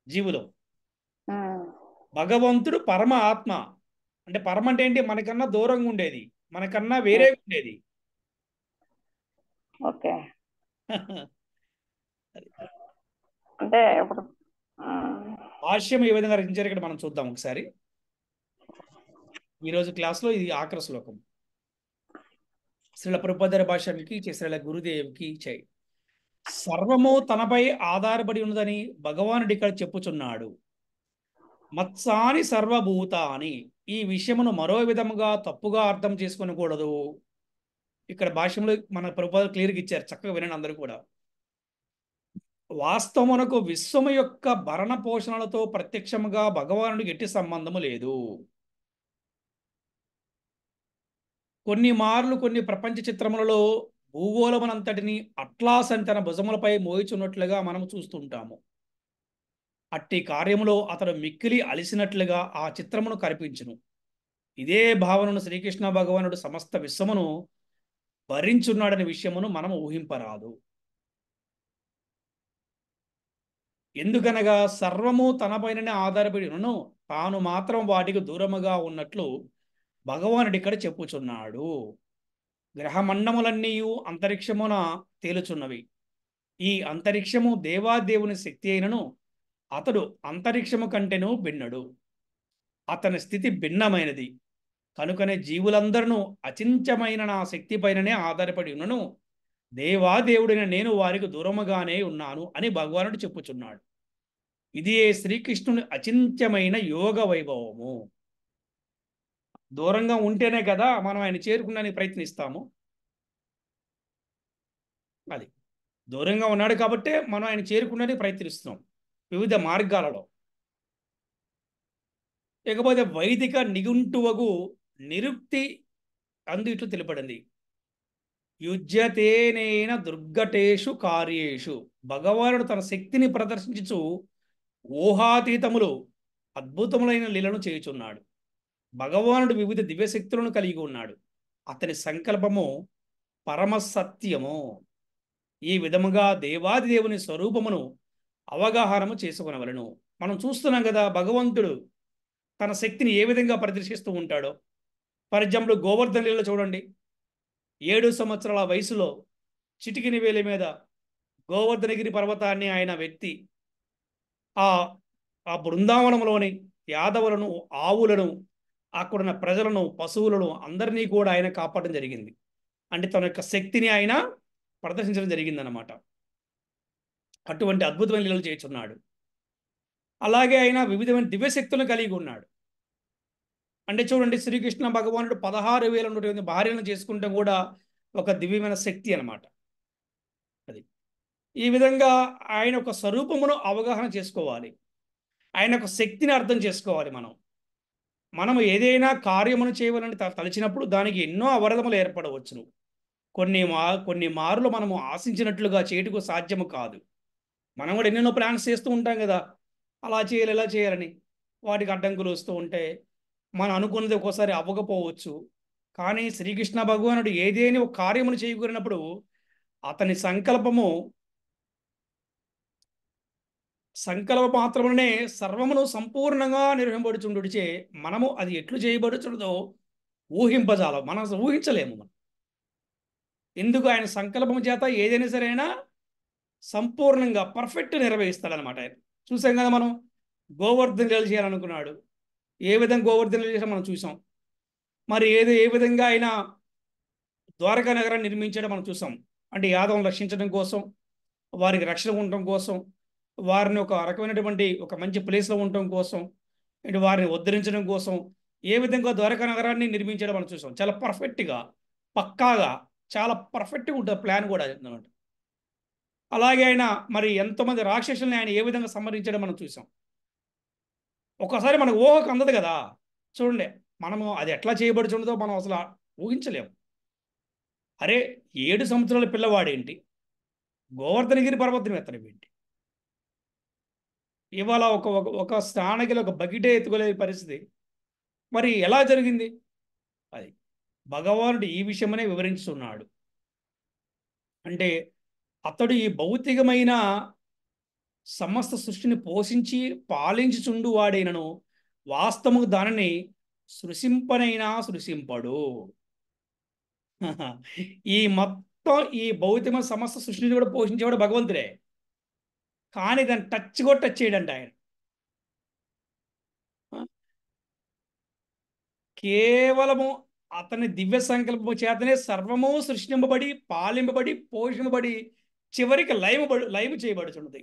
జీవులు, భగవంతుడు పరమ ఆత్మ. అంటే పరమ అంటే ఏంటి? మనకన్నా దూరంగా ఉండేది, మనకన్నా వేరే ఉండేది. ఓకే, అంటే ఇప్పుడు భాష్యం ఏ విధంగా రచించారు ఇక్కడ మనం చూద్దాం ఒకసారి. ఈరోజు క్లాస్లో ఇది ఆఖరి శ్లోకం. శ్రీల ప్రభుపాద భాష్యానికి శ్రీల గురుదేవ్కి జై. సర్వము తనపై ఆధారపడి ఉన్నదని భగవానుడు ఇక్కడ చెప్పుచున్నాడు. మత్సాని సర్వభూతాని. ఈ విషయమును మరో విధముగా తప్పుగా అర్థం చేసుకొనకూడదు. ఇక్కడ భాష్యంలో మన ప్రభుపాదులు క్లియర్గా ఇచ్చారు, చక్కగా వినండి అందరూ కూడా. వాస్తవమునకు విశ్వము యొక్క భరణ పోషణలతో ప్రత్యక్షముగా భగవానుడికి ఎట్టి సంబంధము లేదు. కొన్ని మార్లు కొన్ని ప్రపంచ చిత్రములలో భూగోళమునంతటిని అట్లాస్ అని తన భుజములపై మోయిచున్నట్లుగా మనం చూస్తుంటాము. అట్టి కార్యములో అతడు మిక్కిలి అలిసినట్లుగా ఆ చిత్రమును కనిపించును. ఇదే భావనను శ్రీకృష్ణ భగవానుడు సమస్త విశ్వమును భరించున్నాడనే విషయమును మనం ఊహింపరాదు. ఎందుకనగా సర్వము తనపైననే ఆధారపడి ఉన్నను, తాను మాత్రం వాటికి దూరముగా ఉన్నట్లు భగవానుడు ఇక్కడ చెప్పుచున్నాడు. గ్రహమండములన్నీ అంతరిక్షమున తేలుచున్నవి. ఈ అంతరిక్షము దేవాదేవుని శక్తి అయినను అతడు అంతరిక్షము కంటేనూ భిన్నడు. అతని స్థితి భిన్నమైనది. కనుకనే జీవులందరూ అచించమైన నా శక్తి పైననే ఆధారపడి ఉన్నను, దేవాదేవుడైన నేను వారికి దూరముగానే ఉన్నాను అని భగవానుడు చెప్పుచున్నాడు. ఇది శ్రీకృష్ణుని అచింత్యమైన యోగ వైభవము. దూరంగా ఉంటేనే కదా మనం ఆయన చేరుకున్నానికి ప్రయత్నిస్తాము. అది దూరంగా ఉన్నాడు కాబట్టే మనం ఆయన చేరుకునేందుకు ప్రయత్నిస్తున్నాం వివిధ మార్గాలలో. ఇకపోతే వైదిక నిఘంటువగు నిరుక్తి అందు ఇట్లు తెలుపడింది. యుజ్యతేనేన దుర్గటేషు కార్యేషు. భగవానుడు తన శక్తిని ప్రదర్శించుచు ఊహాతీతములు అద్భుతములైన లీలను చేయుచున్నాడు. భగవానుడు వివిధ దివ్యశక్తులను కలిగి ఉన్నాడు. అతని సంకల్పము పరమసత్యము. ఈ విధముగా దేవాది దేవుని స్వరూపమును అవగాహనము చేసుకునవలను. మనం చూస్తున్నాం కదా భగవంతుడు తన శక్తిని ఏ విధంగా ప్రదర్శిస్తూ ఉంటాడో. ఫర్ ఎగ్జాంపుల్ గోవర్ధన లీల చూడండి. 7 సంవత్సరాల వయసులో చిటికిని వేలి మీద గోవర్ధనగిరి పర్వతాన్ని ఆయన వ్యక్తి ఆ ఆ బృందావనంలోని యాదవులను, ఆవులను, అక్కడున్న ప్రజలను, పశువులను అందరినీ కూడా ఆయన కాపాడడం జరిగింది. అంటే తన యొక్క శక్తిని ఆయన ప్రదర్శించడం జరిగిందనమాట. అటువంటి అద్భుతమైన లీలలు చేస్తున్నాడు. అలాగే ఆయన వివిధమైన దివ్యశక్తులను కలిగి ఉన్నాడు. అంటే చూడండి, శ్రీకృష్ణ భగవానుడు 16,000 భార్యలను చేసుకుంటాం కూడా ఒక దివ్యమైన శక్తి అనమాట. అది ఈ విధంగా ఆయన ఒక స్వరూపమును అవగాహన చేసుకోవాలి. ఆయన యొక్క శక్తిని అర్థం చేసుకోవాలి. మనము ఏదైనా కార్యమును చేయవాలని తలచినప్పుడు దానికి ఎన్నో అవరోధములు ఏర్పడవచ్చును. కొన్ని మారులు మనము ఆశించినట్లుగా చేటుకు సాధ్యము కాదు. మనం కూడా ఎన్నెన్నో ప్లాన్స్ చేస్తూ ఉంటాం కదా, అలా చేయాలి ఇలా చేయాలని. వాటికి అడ్డంకులు వస్తూ ఉంటే మనం అనుకున్నది ఒక్కోసారి అవ్వకపోవచ్చు. కానీ శ్రీకృష్ణ భగవానుడు ఏదేని ఒక కార్యమును చేయకూరినప్పుడు అతని సంకల్ప మాత్రమునే సర్వమును సంపూర్ణంగా నిర్వహింపబడుచుండుచే మనము అది ఎట్లు చేయబడుచున్నదో ఊహింపజాలం. మనం అసలు ఊహించలేము. ఎందుకు ఆయన సంకల్పం చేత ఏదైనా సరైనా సంపూర్ణంగా పర్ఫెక్ట్ నిర్వహిస్తాడనమాట. ఆయన చూసాం కదా, మనం గోవర్ధన లీల చేయాలనుకున్నాడు. ఏ విధంగా గోవర్ధన లీల చేసాం మనం చూసాం. మరి ఏ విధంగా ఆయన ద్వారకా నగరాన్ని నిర్మించడం మనం చూసాం. అంటే యాదవులను రక్షించడం కోసం, వారికి రక్షణ ఉండటం కోసం, వారిని ఒక రకమైనటువంటి ఒక మంచి ప్లేస్లో ఉండటం కోసం, అంటే వారిని ఉద్ధరించడం కోసం ఏ విధంగా ద్వారకా నగరాన్ని నిర్మించడం మనం చూసాం. చాలా పర్ఫెక్ట్గా, పక్కాగా, చాలా పర్ఫెక్ట్గా ఉంటుంది ప్లాన్ కూడా అన్నమాట. అలాగే ఆయన మరి ఎంతోమంది రాక్షసుల్ని ఆయన ఏ విధంగా సంహరించడం మనం చూసాం. ఒకసారి మనకు ఊహకు అందదు కదా. చూడండి, మనము అది ఎట్లా చేయబడుచుండదో మనం అసలు ఊహించలేము. అరే 7 సంవత్సరాల పిల్లవాడేంటి, గోవర్ధనగిరి పర్వతం ఎత్తడం ఏంటి, ఇవాళ ఒక స్నానగిరి ఒక బకెటే ఎత్తుకోలే పరిస్థితి. మరి ఎలా జరిగింది? అది భగవానుడు ఈ విషయమనే వివరించుతున్నాడు. అంటే అతడు ఈ భౌతికమైన సమస్త సృష్టిని పోషించి పాలించుచుండు వాడైనను వాస్తవము దానిని సృశింపనైనా సృశింపడు. ఈ మొత్తం ఈ భౌతికమైన సమస్త సృష్టిని కూడా పోషించేవాడు భగవంతుడే. కానీ దాన్ని టచ్ కూడా టచ్ చేయడంట ఆయన. కేవలము అతని దివ్య సంకల్పము చేతనే సర్వము సృష్టింపబడి, పాలింపబడి, పోషింపబడి, చివరికి లైవ్ చేయబడుతున్నది.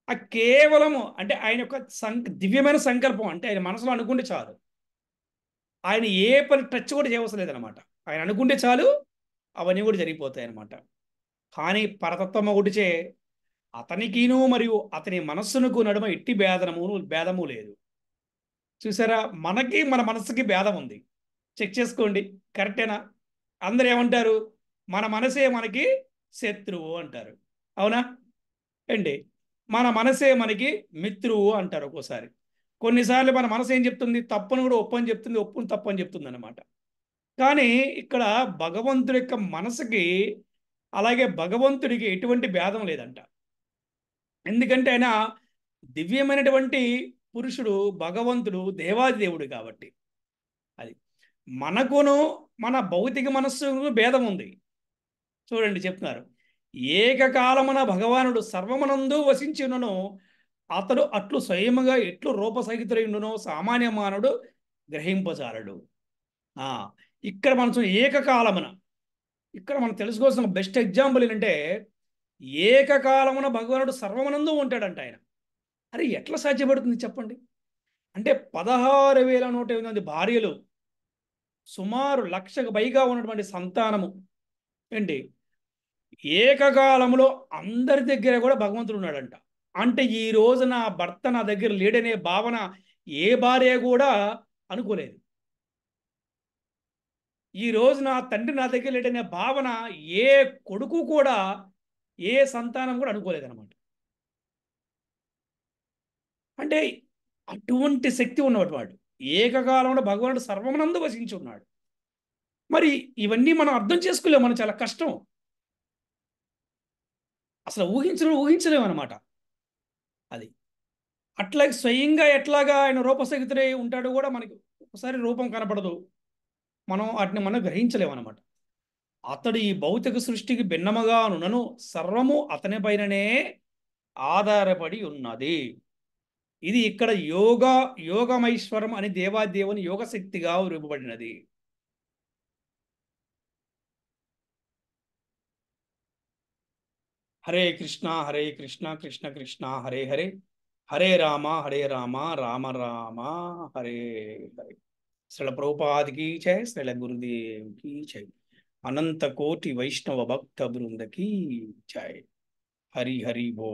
ఆ కేవలము అంటే ఆయన యొక్క దివ్యమైన సంకల్పం. అంటే ఆయన మనసులో అనుకుంటే చాలు, ఆయన ఏ పని టచ్ కూడా చేయవలసిన లేదనమాట. ఆయన అనుకుంటే చాలు, అవన్నీ కూడా జరిగిపోతాయి అన్నమాట. కానీ పరతత్వం ఒకటిచే అతనికిను మరియు అతని మనస్సునకు నడుమ ఎట్టి భేదము లేదు. చూసారా, మనకి మన మనస్సుకి భేదం ఉంది. చెక్ చేసుకోండి, కరెక్టేనా? అందరు ఏమంటారు? మన మనసే మనకి శత్రువు అంటారు. అవునా అండి? మన మనసే మనకి మిత్రువు అంటారు ఒక్కోసారి. కొన్నిసార్లు మన మనసు ఏం చెప్తుంది? తప్పును కూడా ఒప్పని చెప్తుంది, ఒప్పును తప్పు అని చెప్తుంది అనమాట. కానీ ఇక్కడ భగవంతుడి యొక్క మనసుకి అలాగే భగవంతుడికి ఎటువంటి భేదం లేదంట. ఎందుకంటే ఆయన దివ్యమైనటువంటి పురుషుడు, భగవంతుడు, దేవాది దేవుడు కాబట్టి. అది మనకును మన భౌతిక మనస్సుకు భేదం ఉంది. చూడండి చెప్తున్నారు, ఏకకాలమున భగవానుడు సర్వమునందు వసించునను అతడు అట్లు స్వయముగా ఎట్లు రూపసహితుడైండునో సామాన్య మానవుడు గ్రహింపజాలడు. ఇక్కడ మనం ఏకకాలమున, ఇక్కడ మనం తెలుసుకోవాల్సిన బెస్ట్ ఎగ్జాంపుల్ ఏంటంటే ఏకకాలమున భగవానుడు సర్వమునందు ఉంటాడంట ఆయన. అరే ఎట్లా సాధ్యపడుతుంది చెప్పండి? అంటే 16,108 భార్యలు, సుమారు 1,00,000కు పైగా ఉన్నటువంటి సంతానము ఏంటి, ఏకకాలంలో అందరి దగ్గర కూడా భగవంతుడు ఉన్నాడంట. అంటే ఈ రోజు నా భర్త నా దగ్గర లేడనే భావన ఏ భార్య కూడా అనుకోలేదు. ఈ రోజు నా తండ్రి నా దగ్గర లేడనే భావన ఏ కొడుకు కూడా, ఏ సంతానం కూడా అనుకోలేదన్నమాట. అంటే అటువంటి శక్తి ఉన్నవాడు. ఏకకాలంలో భగవానుడు సర్వమునందు వసించి ఉన్నాడు. మరి ఇవన్నీ మనం అర్థం చేసుకోలేము, మనం చాలా కష్టం, అసలు ఊహించలేము అనమాట. అది అట్లాగే స్వయంగా ఎట్లాగా ఆయన రూపసహితుడై ఉంటాడు కూడా మనకి ఒకసారి రూపం కనపడదు, వాటిని మనం గ్రహించలేము అనమాట. అతడు ఈ భౌతిక సృష్టికి భిన్నముగా నునను సర్వము అతని పైననే ఆధారపడి ఉన్నది. ఇది ఇక్కడ యోగమైశ్వరం అని దేవాదేవుని యోగశక్తిగా రూపబడినది. హరే కృష్ణ కృష్ణ కృష్ణ హరే హరే, హరే రామ రామ రామ హరే హరే. శ్రీల ప్రభుపాదికి జై, శ్రీల గురుదేవ్కి జై, అనంత కోటి వైష్ణవ భక్త బృందకి జై. హరి హరి బో.